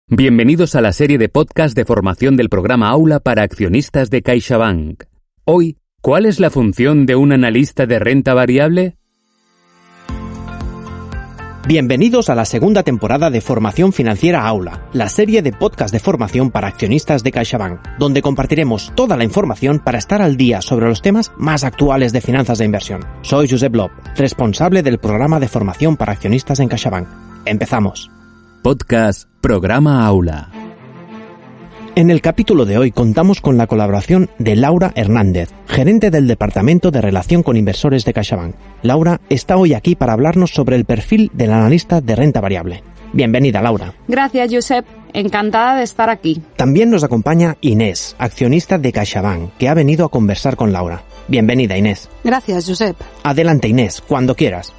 Bienvenidos a la serie de podcast de formación del programa Aula para accionistas de CaixaBank. Hoy, ¿cuál es la función de un analista de renta variable? Bienvenidos a la segunda temporada de Formación Financiera Aula, la serie de podcast de formación para accionistas de CaixaBank, donde compartiremos toda la información para estar al día sobre los temas más actuales de finanzas de inversión. Soy Josep Lob, responsable del programa de formación para accionistas en CaixaBank. Empezamos. Podcast Programa Aula. En el capítulo de hoy contamos con la colaboración de Laura Hernández, gerente del Departamento de Relación con Inversores de CaixaBank. Laura está hoy aquí para hablarnos sobre el perfil del analista de renta variable. Bienvenida, Laura. Gracias, Josep. Encantada de estar aquí. También nos acompaña Inés, accionista de CaixaBank, que ha venido a conversar con Laura. Bienvenida, Inés. Gracias, Josep. Adelante, Inés, cuando quieras.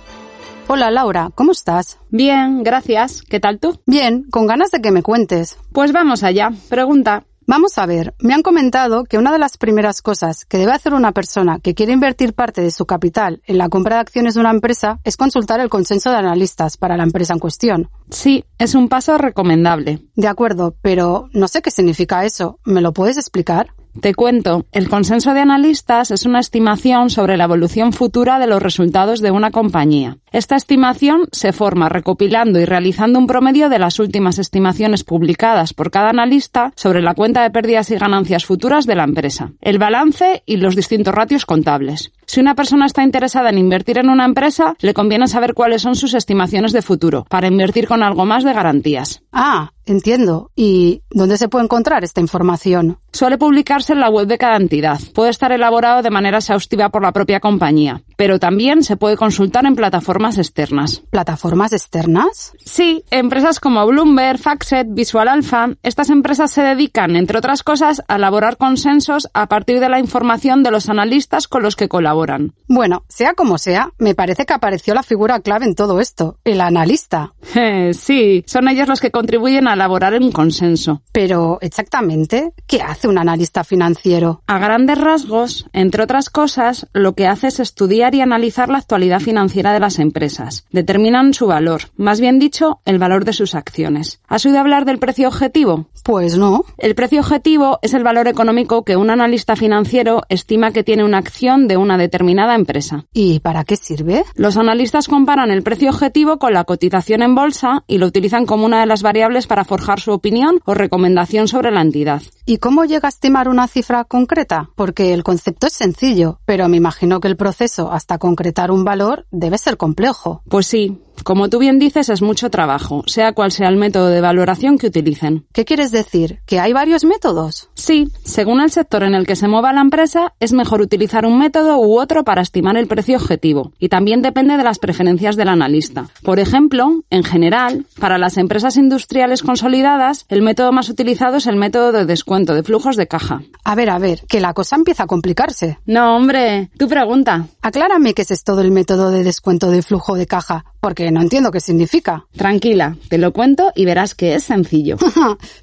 Hola, Laura, ¿cómo estás? Bien, gracias. ¿Qué tal tú? Bien, con ganas de que me cuentes. Pues vamos allá. Pregunta. Vamos a ver, me han comentado que una de las primeras cosas que debe hacer una persona que quiere invertir parte de su capital en la compra de acciones de una empresa es consultar el consenso de analistas para la empresa en cuestión. Sí, es un paso recomendable. De acuerdo, pero no sé qué significa eso. ¿Me lo puedes explicar? Te cuento, el consenso de analistas es una estimación sobre la evolución futura de los resultados de una compañía. Esta estimación se forma recopilando y realizando un promedio de las últimas estimaciones publicadas por cada analista sobre la cuenta de pérdidas y ganancias futuras de la empresa, el balance y los distintos ratios contables. Si una persona está interesada en invertir en una empresa, le conviene saber cuáles son sus estimaciones de futuro, para invertir con algo más de garantías. Ah, entiendo. ¿Y dónde se puede encontrar esta información? Suele publicarse en la web de cada entidad. Puede estar elaborado de manera exhaustiva por la propia compañía, pero también se puede consultar en plataformas externas. ¿Plataformas externas? Sí, empresas como Bloomberg, FactSet, Visual Alpha. Estas empresas se dedican, entre otras cosas, a elaborar consensos a partir de la información de los analistas con los que colaboran. Bueno, sea como sea, me parece que apareció la figura clave en todo esto, el analista. Sí, son ellos los que contribuyen a elaborar un consenso. Pero, exactamente, ¿qué hace un analista financiero? A grandes rasgos, entre otras cosas, lo que hace es estudiar y analizar la actualidad financiera de las empresas. Determinan su valor, más bien dicho, el valor de sus acciones. ¿Has oído hablar del precio objetivo? Pues no. El precio objetivo es el valor económico que un analista financiero estima que tiene una acción de una determinada empresa. ¿Y para qué sirve? Los analistas comparan el precio objetivo con la cotización en bolsa y lo utilizan como una de las variables para forjar su opinión o recomendación sobre la entidad. ¿Y cómo llega a estimar una cifra concreta? Porque el concepto es sencillo, pero me imagino que el proceso hasta concretar un valor debe ser complejo. Pues sí. Como tú bien dices, es mucho trabajo, sea cual sea el método de valoración que utilicen. ¿Qué quieres decir? ¿Que hay varios métodos? Sí, según el sector en el que se mueva la empresa, es mejor utilizar un método u otro para estimar el precio objetivo, y también depende de las preferencias del analista. Por ejemplo, en general, para las empresas industriales consolidadas, el método más utilizado es el método de descuento de flujos de caja. A ver, que la cosa empieza a complicarse. No, hombre, tú pregunta. Aclárame qué es esto del método de descuento de flujo de caja, porque no entiendo qué significa. Tranquila, te lo cuento y verás que es sencillo.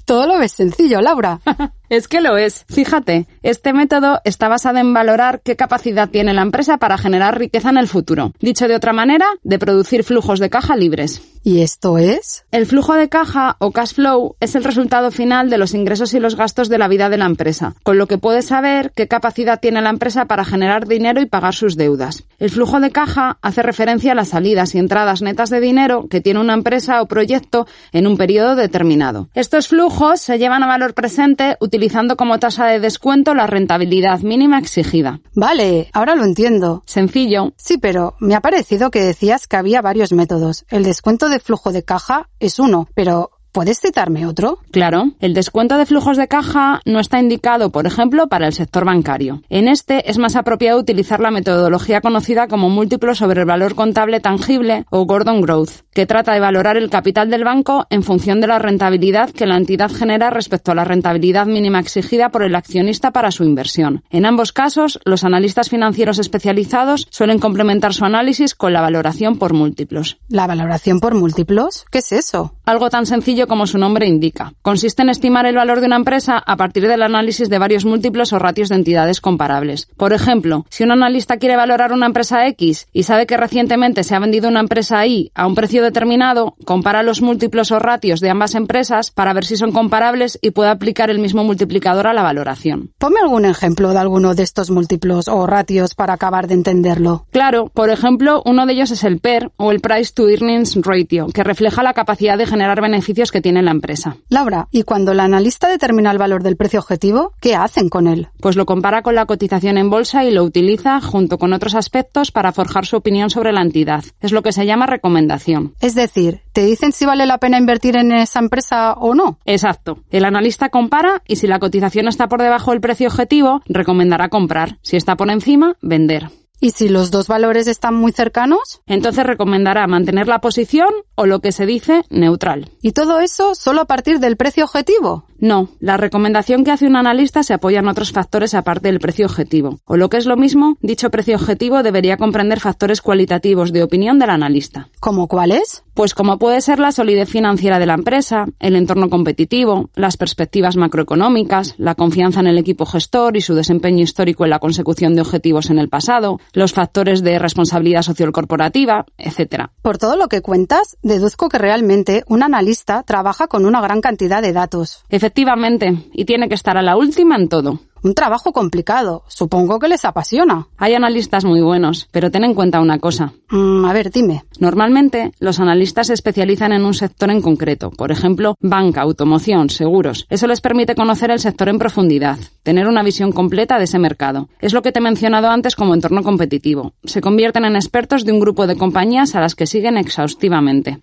Todo lo ves sencillo, Laura. Es que lo es. Fíjate, este método está basado en valorar qué capacidad tiene la empresa para generar riqueza en el futuro. Dicho de otra manera, de producir flujos de caja libres. ¿Y esto es? El flujo de caja o cash flow es el resultado final de los ingresos y los gastos de la vida de la empresa, con lo que puedes saber qué capacidad tiene la empresa para generar dinero y pagar sus deudas. El flujo de caja hace referencia a las salidas y entradas netas de dinero que tiene una empresa o proyecto en un periodo determinado. Estos flujos se llevan a valor presente utilizando como tasa de descuento la rentabilidad mínima exigida. Vale, ahora lo entiendo. Sencillo. Sí, pero me ha parecido que decías que había varios métodos. El descuento de flujo de caja es uno, pero ¿puedes citarme otro? Claro. El descuento de flujos de caja no está indicado, por ejemplo, para el sector bancario. En este es más apropiado utilizar la metodología conocida como múltiplo sobre el valor contable tangible o Gordon Growth, que trata de valorar el capital del banco en función de la rentabilidad que la entidad genera respecto a la rentabilidad mínima exigida por el accionista para su inversión. En ambos casos, los analistas financieros especializados suelen complementar su análisis con la valoración por múltiplos. ¿La valoración por múltiplos? ¿Qué es eso? Algo tan sencillo como su nombre indica. Consiste en estimar el valor de una empresa a partir del análisis de varios múltiplos o ratios de entidades comparables. Por ejemplo, si un analista quiere valorar una empresa X y sabe que recientemente se ha vendido una empresa Y a un precio determinado, compara los múltiplos o ratios de ambas empresas para ver si son comparables y puede aplicar el mismo multiplicador a la valoración. Ponme algún ejemplo de alguno de estos múltiplos o ratios para acabar de entenderlo. Claro, por ejemplo, uno de ellos es el PER o el Price to Earnings Ratio, que refleja la capacidad de generar beneficios que tiene la empresa. Laura, ¿y cuando el analista determina el valor del precio objetivo, qué hacen con él? Pues lo compara con la cotización en bolsa y lo utiliza junto con otros aspectos para forjar su opinión sobre la entidad. Es lo que se llama recomendación. Es decir, ¿te dicen si vale la pena invertir en esa empresa o no? Exacto. El analista compara y si la cotización está por debajo del precio objetivo, recomendará comprar. Si está por encima, vender. ¿Y si los dos valores están muy cercanos? Entonces recomendará mantener la posición o lo que se dice neutral. ¿Y todo eso solo a partir del precio objetivo? No, la recomendación que hace un analista se apoya en otros factores aparte del precio objetivo. O lo que es lo mismo, dicho precio objetivo debería comprender factores cualitativos de opinión del analista. ¿Cómo cuáles? Pues como puede ser la solidez financiera de la empresa, el entorno competitivo, las perspectivas macroeconómicas, la confianza en el equipo gestor y su desempeño histórico en la consecución de objetivos en el pasado, los factores de responsabilidad social corporativa, etc. Por todo lo que cuentas, deduzco que realmente un analista trabaja con una gran cantidad de datos. Efectivamente, y tiene que estar a la última en todo. Un trabajo complicado. Supongo que les apasiona. Hay analistas muy buenos, pero ten en cuenta una cosa. A ver, dime. Normalmente, los analistas se especializan en un sector en concreto. Por ejemplo, banca, automoción, seguros. Eso les permite conocer el sector en profundidad, tener una visión completa de ese mercado. Es lo que te he mencionado antes como entorno competitivo. Se convierten en expertos de un grupo de compañías a las que siguen exhaustivamente.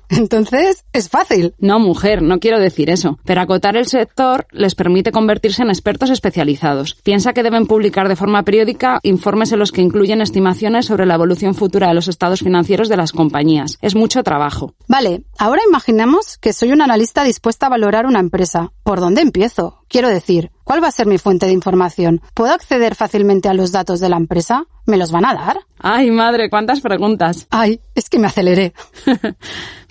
Entonces, es fácil. No, mujer, no quiero decir eso. Pero acotar el sector les permite convertirse en expertos especializados. Piensa que deben publicar de forma periódica informes en los que incluyen estimaciones sobre la evolución futura de los estados financieros de las compañías. Es mucho trabajo. Vale, ahora imaginemos que soy un analista dispuesta a valorar una empresa. ¿Por dónde empiezo? Quiero decir, ¿cuál va a ser mi fuente de información? ¿Puedo acceder fácilmente a los datos de la empresa? ¿Me los van a dar? Ay, madre, cuántas preguntas. Ay, es que me aceleré.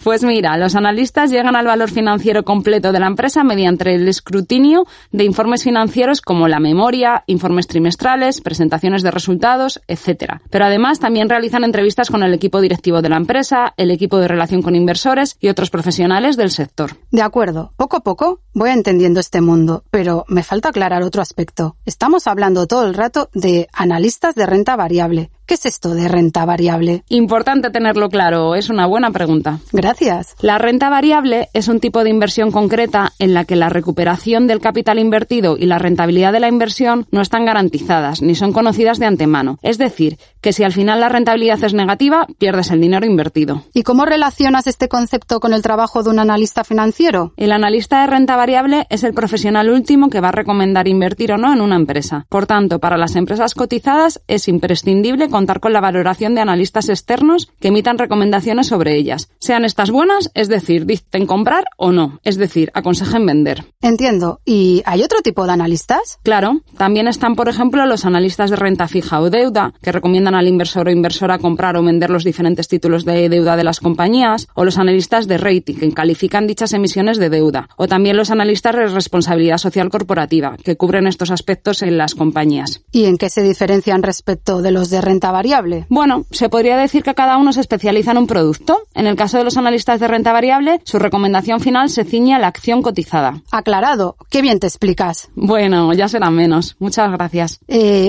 Pues mira, los analistas llegan al valor financiero completo de la empresa mediante el escrutinio de informes financieros como la memoria, informes trimestrales, presentaciones de resultados, etc. Pero además también realizan entrevistas con el equipo directivo de la empresa, el equipo de relación con inversores y otros profesionales del sector. De acuerdo, poco a poco voy entendiendo este mundo, pero me falta aclarar otro aspecto. Estamos hablando todo el rato de analistas de renta variable. ¿Qué es esto de renta variable? Importante tenerlo claro, es una buena pregunta. Gracias. La renta variable es un tipo de inversión concreta en la que la recuperación del capital invertido y la rentabilidad de la inversión no están garantizadas ni son conocidas de antemano. Es decir, que si al final la rentabilidad es negativa, pierdes el dinero invertido. ¿Y cómo relacionas este concepto con el trabajo de un analista financiero? El analista de renta variable es el profesional último que va a recomendar invertir o no en una empresa. Por tanto, para las empresas cotizadas es imprescindible contar con la valoración de analistas externos que emitan recomendaciones sobre ellas. Sean estas buenas, es decir, dicten comprar o no, es decir, aconsejen vender. Entiendo. ¿Y hay otro tipo de analistas? Claro, también están, por ejemplo, los analistas de renta fija o deuda, que recomiendan al inversor o inversora comprar o vender los diferentes títulos de deuda de las compañías, o los analistas de rating, que califican dichas emisiones de deuda, o también los analistas de responsabilidad social corporativa, que cubren estos aspectos en las compañías. ¿Y en qué se diferencian respecto de los de renta variable? Bueno, se podría decir que cada uno se especializa en un producto. En el caso de los analistas de renta variable, su recomendación final se ciñe a la acción cotizada. Aclarado. Qué bien te explicas. Bueno, ya será menos. Muchas gracias.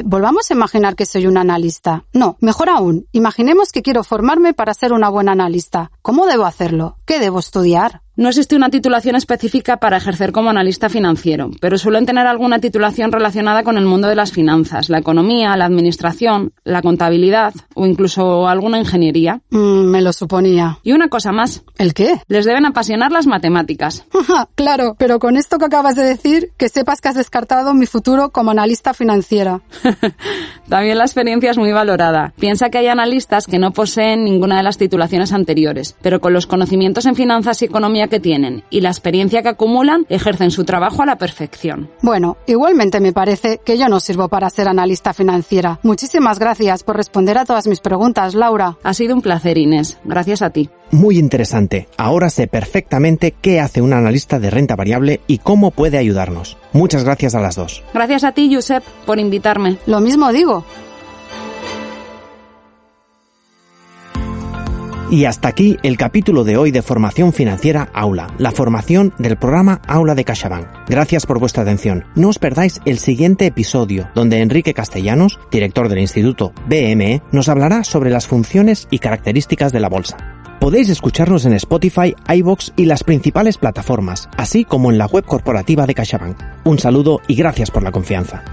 Volvamos a imaginar que soy un analista. No, mejor aún, imaginemos que quiero formarme para ser una buena analista. ¿Cómo debo hacerlo? ¿Qué debo estudiar? No existe una titulación específica para ejercer como analista financiero, pero suelen tener alguna titulación relacionada con el mundo de las finanzas, la economía, la administración, la contabilidad o incluso alguna ingeniería. Me lo suponía. Y una cosa más. ¿El qué? Les deben apasionar las matemáticas. Claro, pero con esto que acabas de decir, que sepas que has descartado mi futuro como analista financiera. También la experiencia es muy valorada. Piensa que hay analistas que no poseen ninguna de las titulaciones anteriores, pero con los conocimientos en finanzas y economía que tienen y la experiencia que acumulan, ejercen su trabajo a la perfección. Bueno, igualmente me parece que yo no sirvo para ser analista financiera. Muchísimas gracias por responder a todas mis preguntas, Laura. Ha sido un placer, Inés. Gracias a ti. Muy interesante. Ahora sé perfectamente qué hace un analista de renta variable y cómo puede ayudarnos. Muchas gracias a las dos. Gracias a ti, Josep, por invitarme. Lo mismo digo. Y hasta aquí el capítulo de hoy de Formación Financiera Aula, la formación del programa Aula de CaixaBank. Gracias por vuestra atención. No os perdáis el siguiente episodio, donde Enrique Castellanos, director del Instituto BME, nos hablará sobre las funciones y características de la bolsa. Podéis escucharnos en Spotify, iVoox y las principales plataformas, así como en la web corporativa de CaixaBank. Un saludo y gracias por la confianza.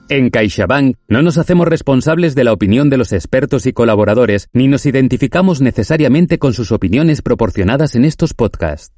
En CaixaBank no nos hacemos responsables de la opinión de los expertos y colaboradores, ni nos identificamos necesariamente con sus opiniones proporcionadas en estos podcasts.